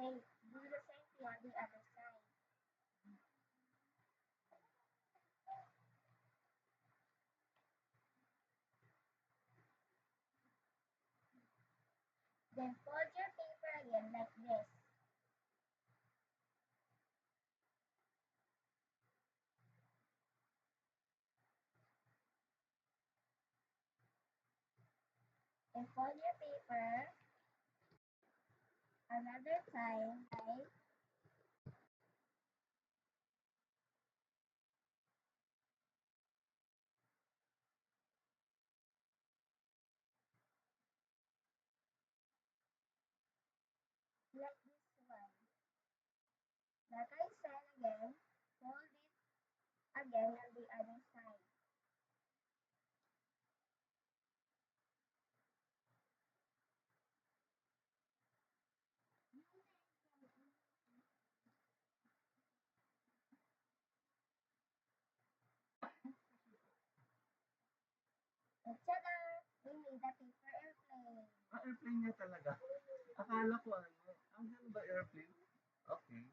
Okay, do the same thing on the other side. Then fold your paper again like this. And fold your paper another time, right? Like this one. Like I said again, fold it again on the other side. And ta-da! We made a paper airplane. Airplane niya talaga. Akala ko ano. Ang ba airplane? Okay.